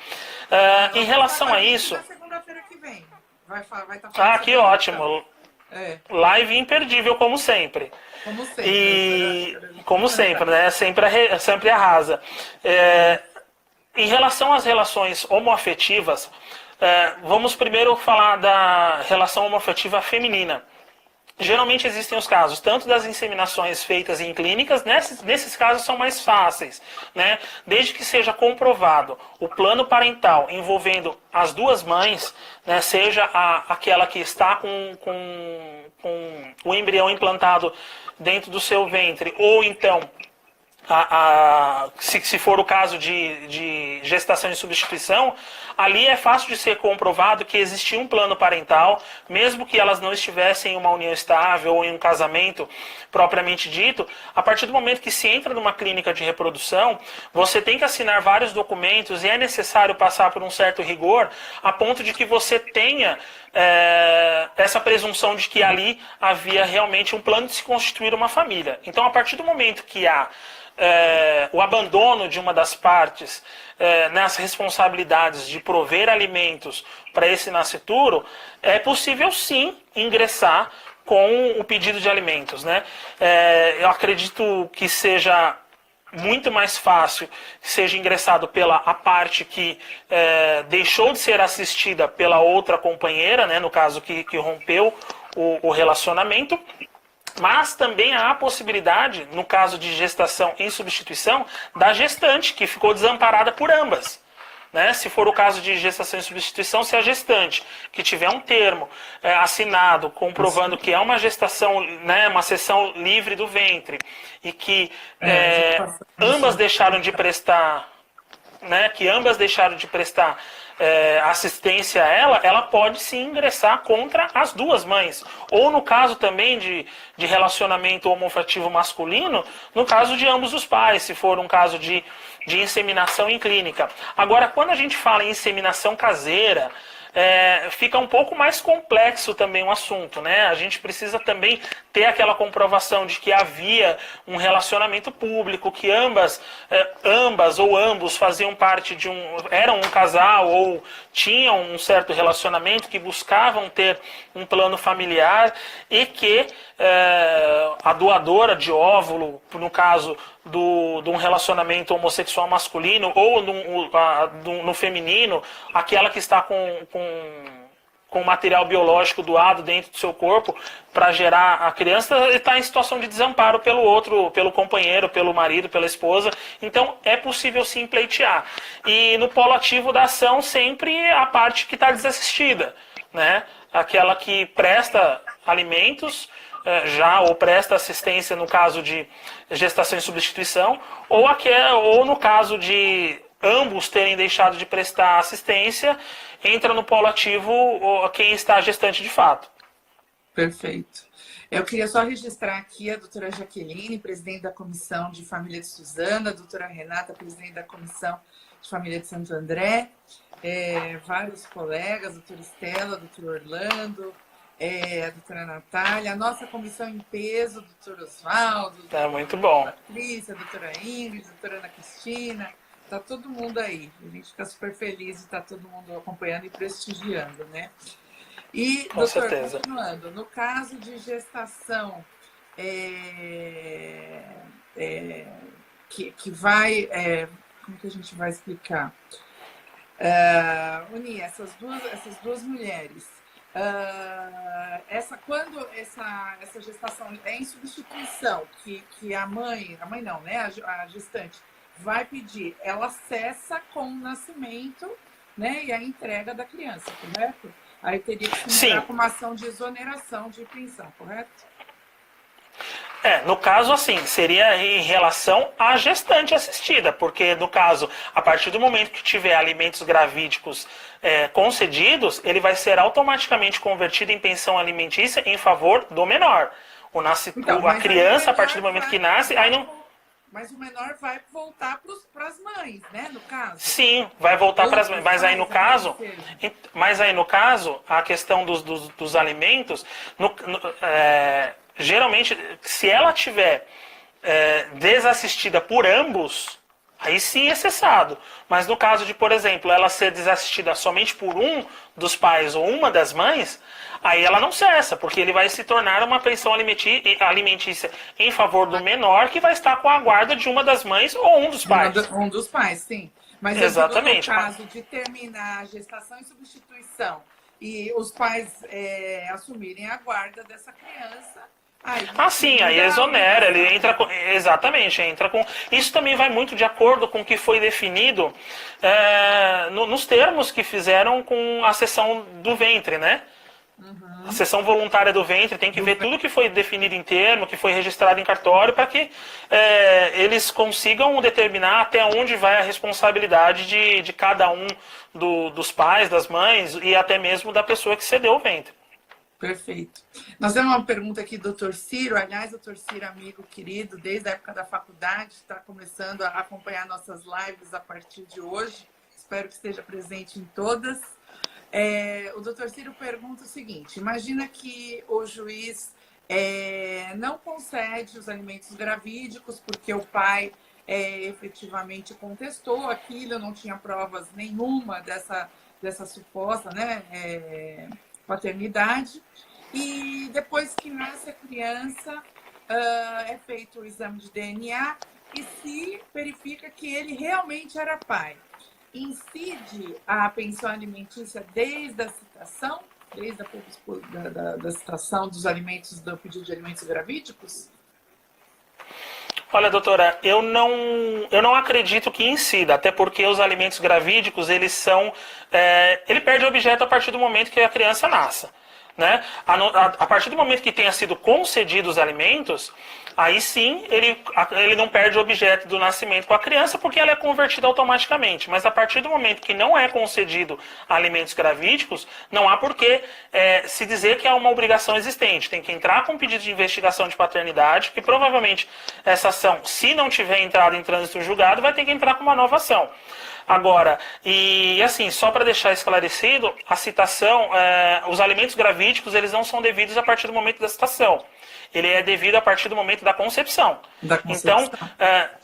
Em relação a isso... Na segunda-feira que vem. Vai estar que ótimo. Live imperdível, como sempre. Como sempre. Como sempre, né? Sempre arrasa. Em relação às relações homoafetivas, vamos primeiro falar da relação homoafetiva feminina. Geralmente existem os casos, tanto das inseminações feitas em clínicas, nesses casos são mais fáceis, né? Desde que seja comprovado o plano parental envolvendo as duas mães, né? Seja aquela que está com o embrião implantado dentro do seu ventre, ou então se for o caso de gestação e substituição, ali é fácil de ser comprovado que existia um plano parental, mesmo que elas não estivessem em uma união estável ou em um casamento propriamente dito. A partir do momento que se entra numa clínica de reprodução, você tem que assinar vários documentos e é necessário passar por um certo rigor, a ponto de que você tenha essa presunção de que ali havia realmente um plano de se constituir uma família. Então, a partir do momento que há o abandono de uma das partes nas responsabilidades de prover alimentos para esse nascituro, é possível sim ingressar com o pedido de alimentos, né? Eu acredito que seja muito mais fácil que seja ingressado pela a parte que deixou de ser assistida pela outra companheira, né? No caso que rompeu o relacionamento. Mas também há a possibilidade, no caso de gestação em substituição, da gestante, que ficou desamparada por ambas. Né? Se for o caso de gestação em substituição, se a gestante que tiver um termo assinado comprovando que é uma gestação, né, uma cessão livre do ventre, e que ambas deixaram de prestar, né, assistência a ela pode sim ingressar contra as duas mães. Ou no caso também de relacionamento homoafetivo masculino, no caso de ambos os pais, se for um caso de inseminação em clínica. Agora, quando a gente fala em inseminação caseira, fica um pouco mais complexo também o assunto, né? A gente precisa também ter aquela comprovação de que havia um relacionamento público, que ambas ou ambos faziam parte eram um casal ou tinham um certo relacionamento, que buscavam ter um plano familiar e que a doadora de óvulo, no caso de um relacionamento homossexual masculino ou no feminino, aquela que está com material biológico doado dentro do seu corpo para gerar a criança, está em situação de desamparo pelo outro, pelo companheiro, pelo marido, pela esposa. Então é possível sim pleitear. E no polo ativo da ação, sempre a parte que está desassistida, né? Aquela que presta alimentos, já ou presta assistência no caso de gestação e substituição, ou no caso de ambos terem deixado de prestar assistência, entra no polo ativo quem está gestante de fato. Perfeito. Eu queria só registrar aqui a doutora Jaqueline, presidente da Comissão de Família de Suzana, a doutora Renata, presidente da Comissão de Família de Santo André, vários colegas, a doutora Estela, a doutora Orlando, a doutora Natália, a nossa comissão em peso, o doutor Osvaldo, Muito bom. A Patrícia, a doutora Ingrid, a doutora Ana Cristina, está todo mundo aí. A gente fica super feliz de estar todo mundo acompanhando e prestigiando, né? E, Com doutor, certeza. continuando, no caso de gestação que vai... como que a gente vai explicar? Unir essas duas mulheres. Quando essa gestação é em substituição, que a mãe não, né? A gestante vai pedir, ela cessa com o nascimento, né? E a entrega da criança, correto? Aí teria que se entrar com uma ação de exoneração de pensão, correto? No caso, assim, seria em relação à gestante assistida, porque, no caso, a partir do momento que tiver alimentos gravídicos concedidos, ele vai ser automaticamente convertido em pensão alimentícia em favor do menor. A criança, a partir do momento que nasce, aí não... Mas o menor vai voltar para as mães, né, no caso? Sim, vai voltar para as mães. Mas aí no caso, a questão dos alimentos, geralmente, se ela tiver desassistida por ambos, aí sim é cessado. Mas no caso de, por exemplo, ela ser desassistida somente por um dos pais ou uma das mães, aí ela não cessa, porque ele vai se tornar uma pensão alimentícia em favor do menor, que vai estar com a guarda de uma das mães ou um dos pais. Um dos pais, sim. Mas exatamente. No caso de terminar a gestação e substituição e os pais assumirem a guarda dessa criança... sim, aí exonera, ele entra com... Exatamente, entra com... Isso também vai muito de acordo com o que foi definido nos termos que fizeram com a cessão do ventre, né? Uhum. A cessão voluntária do ventre tem que ver tudo que foi definido em termo, que foi registrado em cartório, para que eles consigam determinar até onde vai a responsabilidade de cada um dos pais, das mães e até mesmo da pessoa que cedeu o ventre. Perfeito. Nós temos uma pergunta aqui do Dr. Ciro. Aliás, o Dr. Ciro, amigo querido, desde a época da faculdade, está começando a acompanhar nossas lives a partir de hoje. Espero que esteja presente em todas. O Dr. Ciro pergunta o seguinte: imagina que o juiz não concede os alimentos gravídicos porque o pai efetivamente contestou aquilo, não tinha provas nenhuma dessa suposta, né, paternidade, e depois que nasce a criança é feito o exame de DNA e se verifica que ele realmente era pai. Incide a pensão alimentícia desde a citação, desde da citação dos alimentos, do pedido de alimentos gravídicos? Olha, doutora, eu não acredito que incida, até porque os alimentos gravídicos, eles são... ele perde o objeto a partir do momento que a criança nasce, né? A partir do momento que tenha sido concedidos os alimentos, aí sim ele não perde o objeto do nascimento com a criança, porque ela é convertida automaticamente. Mas a partir do momento que não é concedido alimentos gravídicos, não há por que se dizer que é uma obrigação existente. Tem que entrar com um pedido de investigação de paternidade, que provavelmente essa ação, se não tiver entrado em trânsito julgado, vai ter que entrar com uma nova ação. Agora, e assim, só para deixar esclarecido, a citação, os alimentos gravídicos, eles não são devidos a partir do momento da citação. Ele é devido a partir do momento da concepção. Então,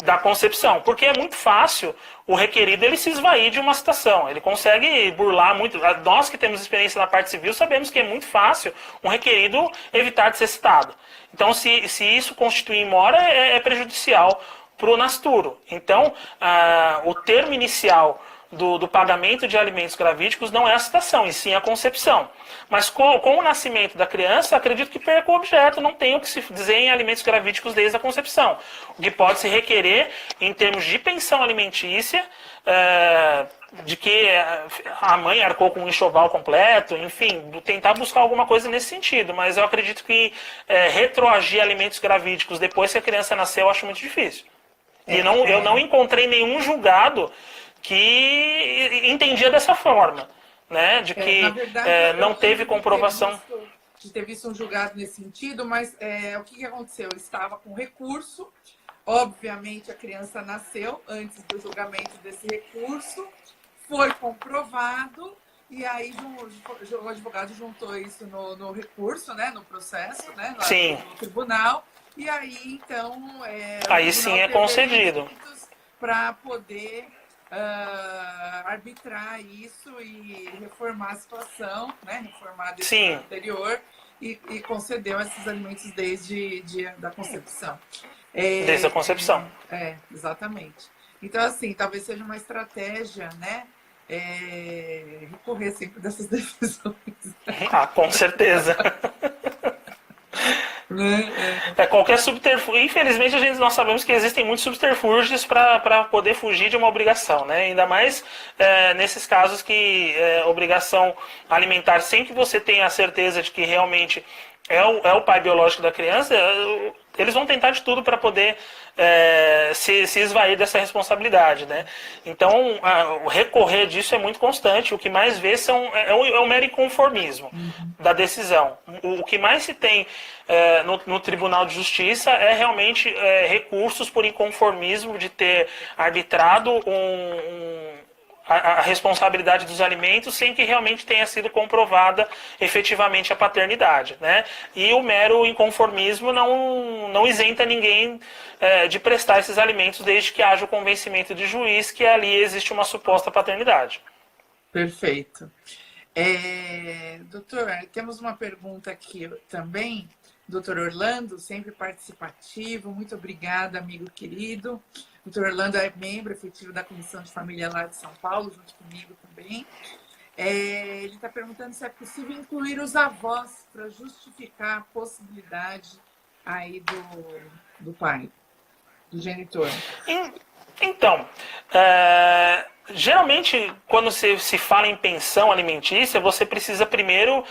da concepção. Porque é muito fácil o requerido ele se esvair de uma citação. Ele consegue burlar muito. Nós que temos experiência na parte civil sabemos que é muito fácil um requerido evitar de ser citado. Então, se isso constituir mora, é prejudicial para o nascituro. Então, o termo inicial do pagamento de alimentos gravídicos não é a citação, e sim a concepção. Mas com o nascimento da criança, acredito que perca o objeto, não tem o que se dizer em alimentos gravídicos desde a concepção. O que pode se requerer em termos de pensão alimentícia, de que a mãe arcou com um enxoval completo, enfim, tentar buscar alguma coisa nesse sentido. Mas eu acredito que retroagir alimentos gravídicos depois que a criança nasceu, eu acho muito difícil. E eu não encontrei nenhum julgado que entendia dessa forma, né? De que na verdade, não teve comprovação. De ter visto um julgado nesse sentido, mas o que aconteceu? Ele estava com recurso, obviamente a criança nasceu antes do julgamento desse recurso, foi comprovado, e aí o advogado juntou isso no recurso, né? No processo, né? Sim. No tribunal, e aí então... aí sim é concedido. Para poder arbitrar isso e reformar a situação, né? Reformar a decisão anterior e concedeu esses alimentos desde da concepção. Desde a concepção. Exatamente. Então, assim, talvez seja uma estratégia, né? Recorrer sempre dessas decisões. Com certeza. Qualquer subterfúgio. Infelizmente, nós sabemos que existem muitos subterfúgios para poder fugir de uma obrigação, né? Ainda mais nesses casos que obrigação alimentar, sem que você tenha a certeza de que realmente é o pai biológico da criança, eles vão tentar de tudo para poder se esvair dessa responsabilidade, né? Então, o recorrer disso é muito constante. O que mais vê é o mero inconformismo da decisão. O que mais se tem no Tribunal de Justiça é realmente recursos por inconformismo de ter arbitrado a responsabilidade dos alimentos sem que realmente tenha sido comprovada efetivamente a paternidade, né? E o mero inconformismo não isenta ninguém de prestar esses alimentos desde que haja o convencimento de juiz que ali existe uma suposta paternidade. Perfeito. Doutor, temos uma pergunta aqui também. Doutor Orlando, sempre participativo. Muito obrigada, amigo querido. Doutor Orlando é membro efetivo da Comissão de Família lá de São Paulo, junto comigo também. Ele está perguntando se é possível incluir os avós para justificar a possibilidade aí do pai, do genitor. Então, geralmente, quando se fala em pensão alimentícia, você precisa primeiro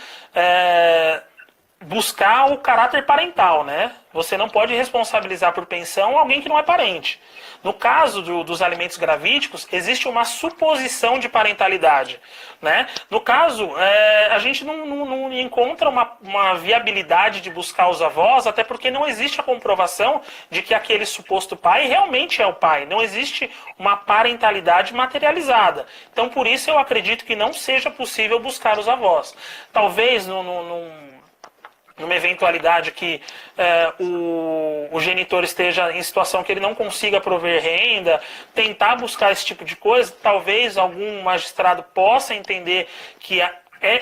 buscar o caráter parental, né? Você não pode responsabilizar por pensão alguém que não é parente. No caso dos alimentos gravídicos, existe uma suposição de parentalidade, né? No caso, a gente não encontra uma viabilidade de buscar os avós, até porque não existe a comprovação de que aquele suposto pai realmente é o pai. Não existe uma parentalidade materializada. Então, por isso, eu acredito que não seja possível buscar os avós. Talvez numa eventualidade que o genitor esteja em situação que ele não consiga prover renda, tentar buscar esse tipo de coisa, talvez algum magistrado possa entender que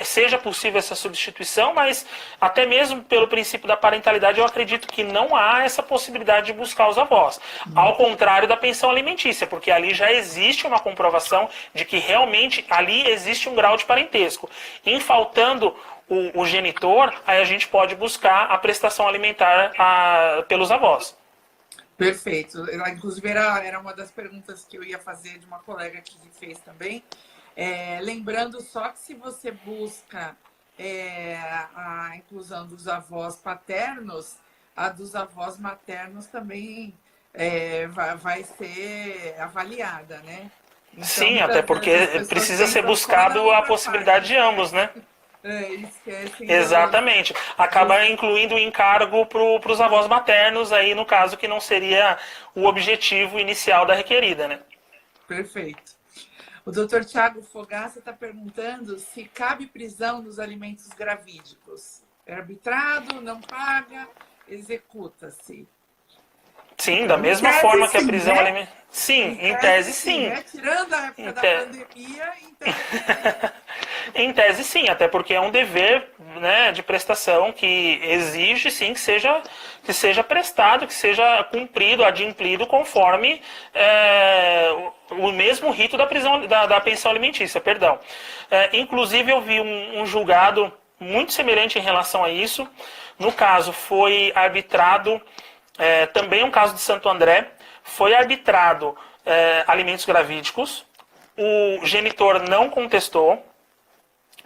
seja possível essa substituição, mas até mesmo pelo princípio da parentalidade, eu acredito que não há essa possibilidade de buscar os avós. Ao contrário da pensão alimentícia, porque ali já existe uma comprovação de que realmente ali existe um grau de parentesco. Em faltando o genitor, aí a gente pode buscar a prestação alimentar pelos avós. Perfeito. Inclusive, era uma das perguntas que eu ia fazer de uma colega que fez também. Lembrando só que se você busca a inclusão dos avós paternos, a dos avós maternos também vai ser avaliada, né? Então, sim, até porque precisa ser buscado a possibilidade de ambos, né? Esquecem. Exatamente. Acaba incluindo o encargo para os avós maternos, aí no caso que não seria o objetivo inicial da requerida, né? Perfeito. O doutor Tiago Fogaça está perguntando se cabe prisão nos alimentos gravídicos. É arbitrado, não paga, executa-se. Sim, da mesma forma que a prisão alimentar. Sim, em tese sim. Tirando a época da pandemia, então. Em tese, sim, até porque é um dever, né, de prestação que exige, sim, que seja prestado, que seja cumprido, adimplido conforme o mesmo rito da pensão alimentícia, perdão. Inclusive, eu vi um julgado muito semelhante em relação a isso. No caso, foi arbitrado, também um caso de Santo André, foi arbitrado alimentos gravídicos. O genitor não contestou,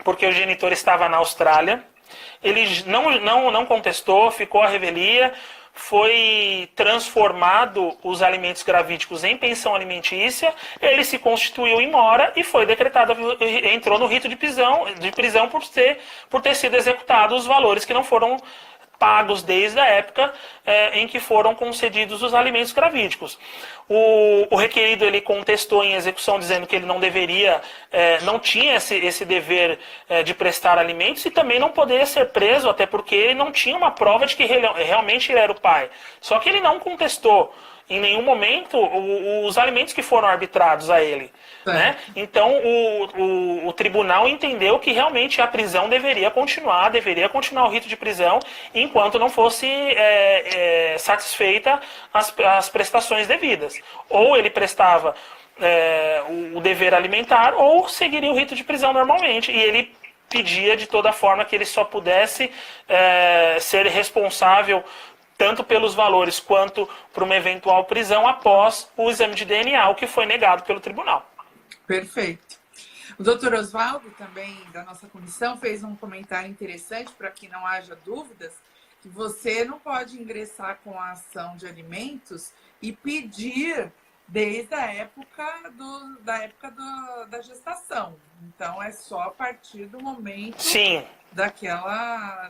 porque o genitor estava na Austrália. Ele não contestou, ficou à revelia, foi transformado os alimentos gravídicos em pensão alimentícia, ele se constituiu em mora e foi decretado, entrou no rito de prisão por ter sido executados os valores que não foram pagos desde a época em que foram concedidos os alimentos gravídicos. O requerido ele contestou em execução, dizendo que ele não deveria, não tinha esse dever de prestar alimentos e também não poderia ser preso, até porque ele não tinha uma prova de que realmente ele era o pai. Só que ele não contestou em nenhum momento os alimentos que foram arbitrados a ele. Né? Então o tribunal entendeu que realmente a prisão deveria continuar o rito de prisão, enquanto não fosse satisfeita as prestações devidas. Ou ele prestava o dever alimentar, ou seguiria o rito de prisão normalmente. E ele pedia de toda forma que ele só pudesse ser responsável tanto pelos valores quanto por uma eventual prisão após o exame de DNA, o que foi negado pelo tribunal. Perfeito. O doutor Oswaldo, também da nossa comissão, fez um comentário interessante para que não haja dúvidas, que você não pode ingressar com a ação de alimentos e pedir desde a época da gestação. Então, é só a partir do momento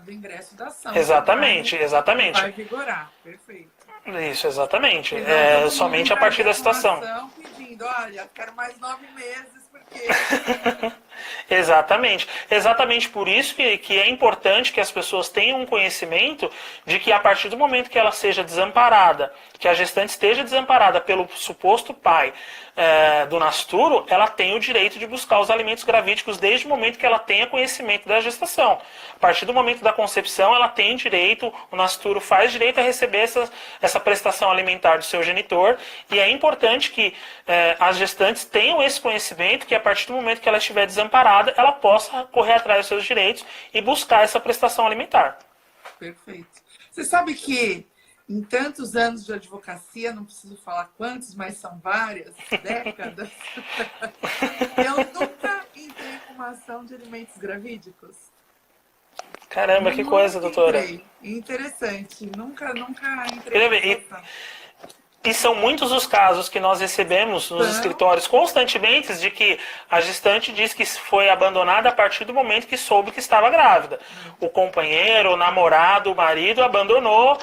do ingresso da ação. Exatamente. Vai vigorar, perfeito. Isso, exatamente. Somente a partir da situação. Pedindo, olha, quero mais 9 meses, porque... Exatamente por isso que é importante que as pessoas tenham um conhecimento de que a partir do momento que ela seja desamparada, que a gestante esteja desamparada pelo suposto pai do nascituro, ela tem o direito de buscar os alimentos gravídicos desde o momento que ela tenha conhecimento da gestação. A partir do momento da concepção, ela tem direito, o nascituro faz direito a receber essa prestação alimentar do seu genitor, e é importante que as gestantes tenham esse conhecimento, que a partir do momento que ela estiver desamparada, ela possa correr atrás dos seus direitos e buscar essa prestação alimentar. Perfeito. Você sabe que em tantos anos de advocacia, não preciso falar quantos, mas são várias décadas, eu nunca entrei com uma ação de alimentos gravídicos. Caramba, que coisa, doutora. Interessante. Nunca entrei com essa. E são muitos os casos que nós recebemos nos escritórios constantemente de que a gestante diz que foi abandonada a partir do momento que soube que estava grávida. O companheiro, o namorado, o marido abandonou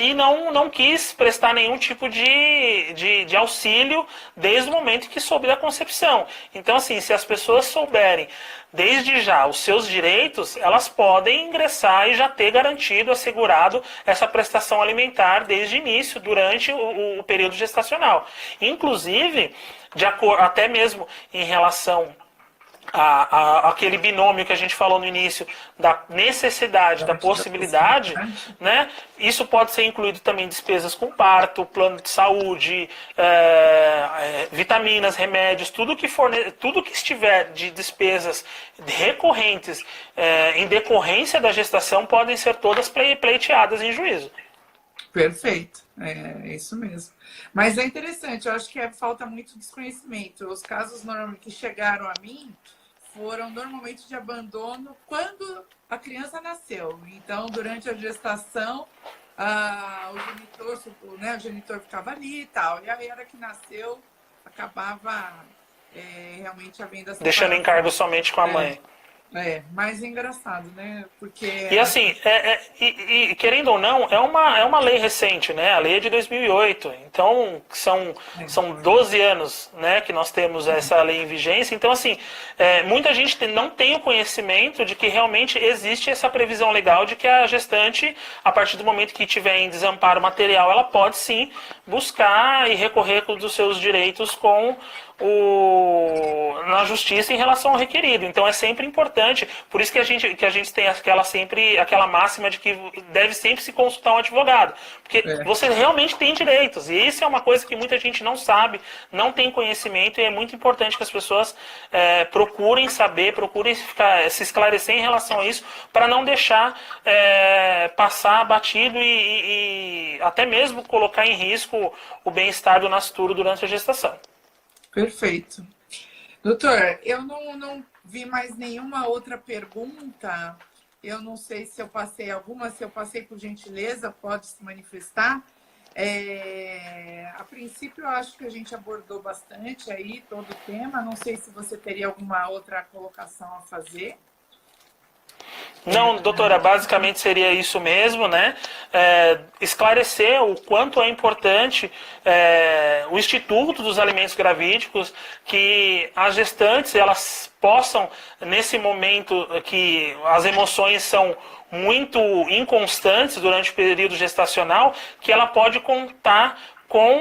e não quis prestar nenhum tipo de auxílio desde o momento que soube da concepção. Então, assim, se as pessoas souberem desde já os seus direitos, elas podem ingressar e já ter garantido, assegurado essa prestação alimentar desde o início, durante o período gestacional. Inclusive, até mesmo em relação aquele binômio que a gente falou no início, da necessidade, da possibilidade, né? Isso pode ser incluído também despesas com parto, plano de saúde, vitaminas, remédios, tudo que estiver de despesas recorrentes em decorrência da gestação podem ser todas pleiteadas em juízo. Perfeito, é isso mesmo. Mas é interessante, eu acho que falta muito desconhecimento. Os casos que chegaram a mim foram normalmente de abandono quando a criança nasceu. Então, durante a gestação, o genitor ficava ali e tal. E aí, era que nasceu, acabava realmente havendo essa... Deixando encargo somente com a mãe. Mas é engraçado, né? Porque... E assim, querendo ou não, é uma lei recente, né? A lei é de 2008, então são 12 anos, né, que nós temos essa lei em vigência. Então, assim, muita gente não tem o conhecimento de que realmente existe essa previsão legal de que a gestante, a partir do momento que tiver em desamparo material, ela pode sim buscar e recorrer dos seus direitos com na justiça em relação ao requerido. Então é sempre importante, por isso que a gente tem aquela máxima de que deve sempre se consultar um advogado, porque você realmente tem direitos, e isso é uma coisa que muita gente não sabe, não tem conhecimento, e é muito importante que as pessoas procurem saber, procurem se esclarecer em relação a isso, para não deixar passar batido e até mesmo colocar em risco o bem-estar do nascituro durante a gestação. Perfeito. Doutor, eu não vi mais nenhuma outra pergunta. Eu não sei se eu passei alguma. Se eu passei, por gentileza, pode se manifestar. A princípio, eu acho que a gente abordou bastante aí todo o tema. Não sei se você teria alguma outra colocação a fazer. Não, doutora, basicamente seria isso mesmo, né? Esclarecer o quanto é importante o Instituto dos Alimentos Gravídicos, que as gestantes elas possam, nesse momento que as emoções são muito inconstantes durante o período gestacional, que ela pode contar com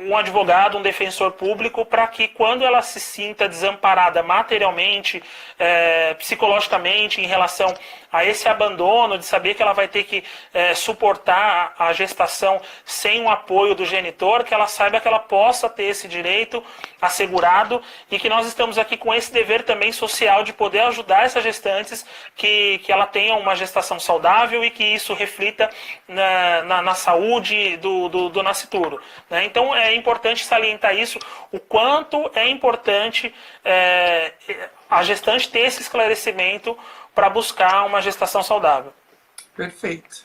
um advogado, um defensor público, para que quando ela se sinta desamparada materialmente, psicologicamente, em relação a esse abandono, de saber que ela vai ter que suportar a gestação sem o apoio do genitor, que ela saiba que ela possa ter esse direito assegurado, e que nós estamos aqui com esse dever também social de poder ajudar essas gestantes, que ela tenha uma gestação saudável e que isso reflita na saúde do nascituro, né? Então é importante salientar isso, o quanto é importante a gestante ter esse esclarecimento para buscar uma gestação saudável. Perfeito.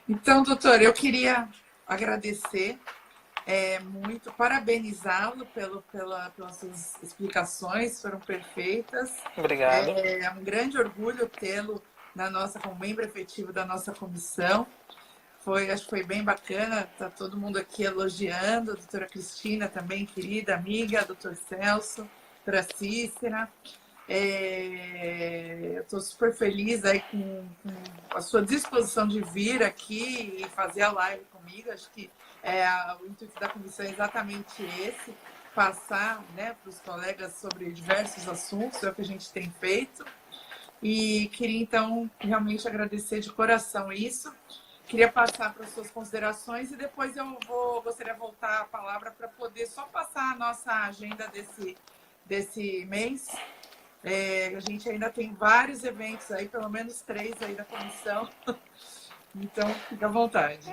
Então, doutor, eu queria agradecer muito, parabenizá-lo pelas suas explicações, foram perfeitas. Obrigado. É um grande orgulho tê-lo como membro efetivo da nossa comissão. Acho que foi bem bacana, tá todo mundo aqui elogiando, a doutora Cristina também, querida amiga, doutor Celso, doutora Cícera. Eu estou super feliz aí com a sua disposição de vir aqui e fazer a live comigo. Acho que o intuito da comissão é exatamente esse, passar, né, para os colegas sobre diversos assuntos, é o que a gente tem feito. E queria, então, realmente agradecer de coração isso. Queria passar para as suas considerações e depois eu gostaria de voltar a palavra para poder só passar a nossa agenda desse mês. A gente ainda tem vários eventos aí, pelo menos 3 aí da comissão. Então, fica à vontade.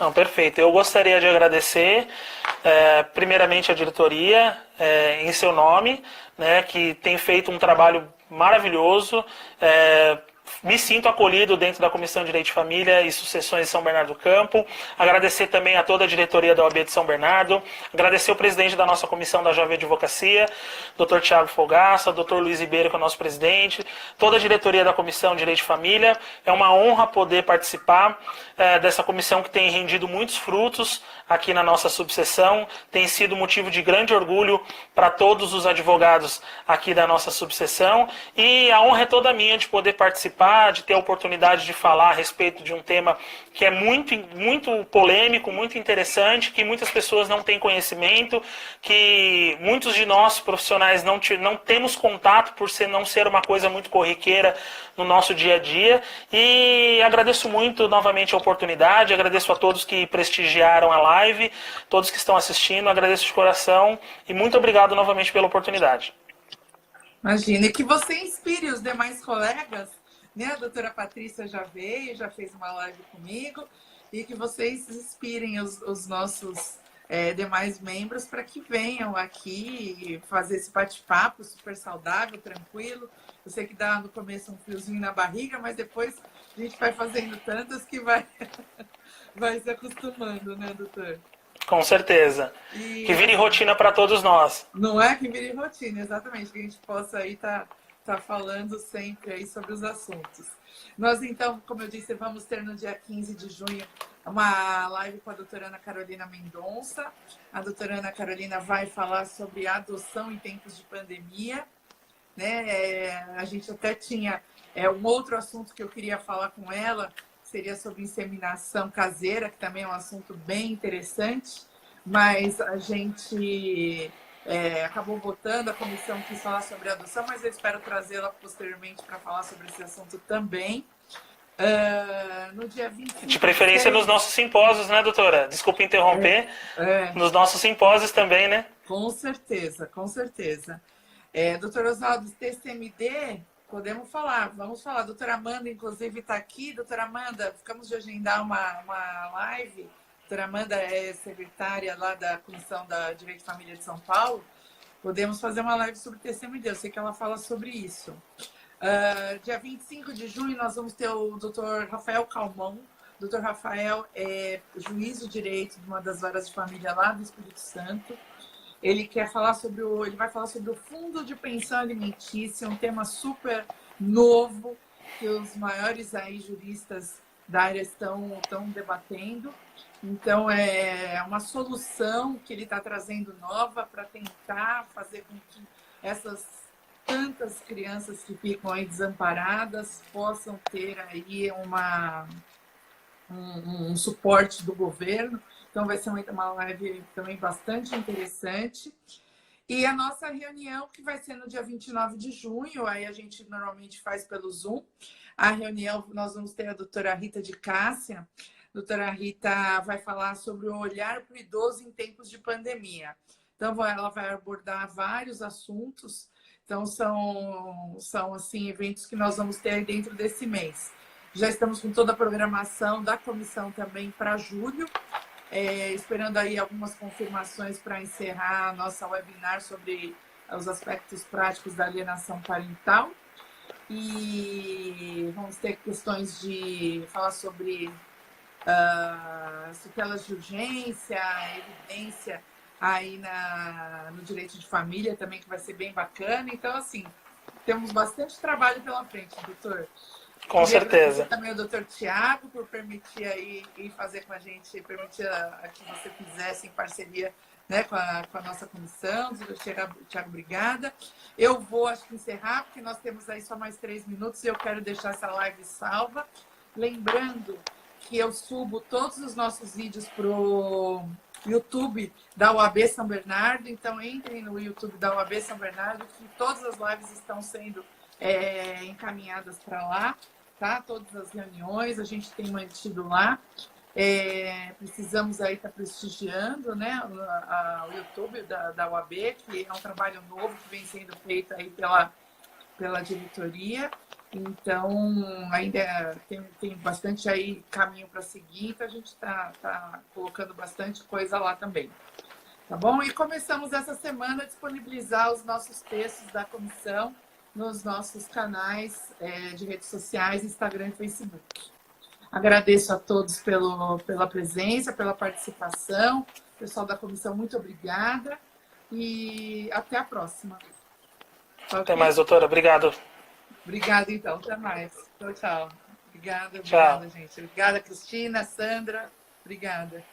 Não, perfeito. Eu gostaria de agradecer, primeiramente, a diretoria, em seu nome, né, que tem feito um trabalho maravilhoso. Me sinto acolhido dentro da Comissão de Direito de Família e Sucessões de São Bernardo do Campo. Agradecer também a toda a diretoria da OAB de São Bernardo. Agradecer o presidente da nossa comissão da Jovem Advocacia, Dr. Tiago Fogaça, Dr. Luiz Ribeiro, que é o nosso presidente, toda a diretoria da Comissão de Direito de Família. É uma honra poder participar dessa comissão que tem rendido muitos frutos aqui na nossa subseção. Tem sido motivo de grande orgulho para todos os advogados aqui da nossa subseção. E a honra é toda minha de poder participar, de ter a oportunidade de falar a respeito de um tema que é muito, muito polêmico, muito interessante, que muitas pessoas não têm conhecimento, que muitos de nós profissionais não temos contato por não ser uma coisa muito corriqueira no nosso dia a dia. E agradeço muito novamente a oportunidade, agradeço a todos que prestigiaram a live, todos que estão assistindo, agradeço de coração e muito obrigado novamente pela oportunidade. Imagina, e que você inspire os demais colegas, né? A doutora Patrícia já veio, já fez uma live comigo, e que vocês inspirem os nossos demais membros para que venham aqui fazer esse bate-papo super saudável, tranquilo. Eu sei que dá no começo um friozinho na barriga, mas depois a gente vai fazendo tantas que vai se acostumando, né, doutor? Com certeza. Que vire rotina para todos nós. Não é que vire rotina, exatamente. Que a gente possa aí tá falando sempre aí sobre os assuntos. Nós, então, como eu disse, vamos ter no dia 15 de junho uma live com a doutora Ana Carolina Mendonça. A doutora Ana Carolina vai falar sobre adoção em tempos de pandemia, né? A gente até tinha um outro assunto que eu queria falar com ela, seria sobre inseminação caseira, que também é um assunto bem interessante, mas a gente acabou votando, a comissão quis falar sobre a adoção, mas eu espero trazê-la posteriormente para falar sobre esse assunto também. No dia 25 de preferência nos nossos simpósios, né, doutora? Desculpe interromper. Nos nossos simpósios também, né? Com certeza, com certeza. Doutor Oswaldo, TCMD, podemos falar, vamos falar. Doutora Amanda, inclusive, está aqui. Doutora Amanda, ficamos de agendar uma live. Doutora Amanda é secretária lá da Comissão da Direito de Família de São Paulo. Podemos fazer uma live sobre TCMD, eu sei que ela fala sobre isso. Dia 25 de junho, nós vamos ter o doutor Rafael Calmon. O doutor Rafael é juiz de direito de uma das varas de família lá do Espírito Santo. Ele vai falar sobre o fundo de pensão alimentícia, um tema super novo que os maiores aí juristas da área estão debatendo. Então, é uma solução que ele está trazendo nova para tentar fazer com que essas tantas crianças que ficam aí desamparadas possam ter aí um suporte do governo. Então, vai ser uma live também bastante interessante. E a nossa reunião, que vai ser no dia 29 de junho, aí a gente normalmente faz pelo Zoom. A reunião, nós vamos ter a doutora Rita de Cássia. A doutora Rita vai falar sobre o olhar para o idoso em tempos de pandemia. Então, ela vai abordar vários assuntos. Então, são assim, eventos que nós vamos ter aí dentro desse mês. Já estamos com toda a programação da comissão também para julho. Esperando aí algumas confirmações para encerrar a nossa webinar sobre os aspectos práticos da alienação parental. E vamos ter questões de falar sobre tutelas de urgência, evidência aí no direito de família também, que vai ser bem bacana. Então, assim, temos bastante trabalho pela frente, doutor. Com certeza. Também o doutor Tiago, por permitir aí ir fazer com a gente, permitir que você fizesse em parceria, né, com a nossa comissão. Doutor Tiago, obrigada. Eu vou, acho que, encerrar, porque nós temos aí só mais 3 minutos e eu quero deixar essa live salva. Lembrando que eu subo todos os nossos vídeos para o YouTube da UAB São Bernardo. Então, entrem no YouTube da UAB São Bernardo, que todas as lives estão sendo encaminhadas para lá, tá? Todas as reuniões a gente tem mantido lá. Precisamos aí estar prestigiando, né, o YouTube da UAB, que é um trabalho novo que vem sendo feito aí pela diretoria. Então, ainda tem bastante aí caminho para seguir, então a gente está colocando bastante coisa lá também. Tá bom? E começamos essa semana a disponibilizar os nossos textos da comissão nos nossos canais de redes sociais, Instagram e Facebook. Agradeço a todos pela presença, pela participação. Pessoal da comissão, muito obrigada. E até a próxima. Até mais, doutora. Obrigado. Obrigada, então. Até mais. Tchau, tchau. Obrigada, Tchau. gente. Obrigada, Cristina, Sandra. Obrigada.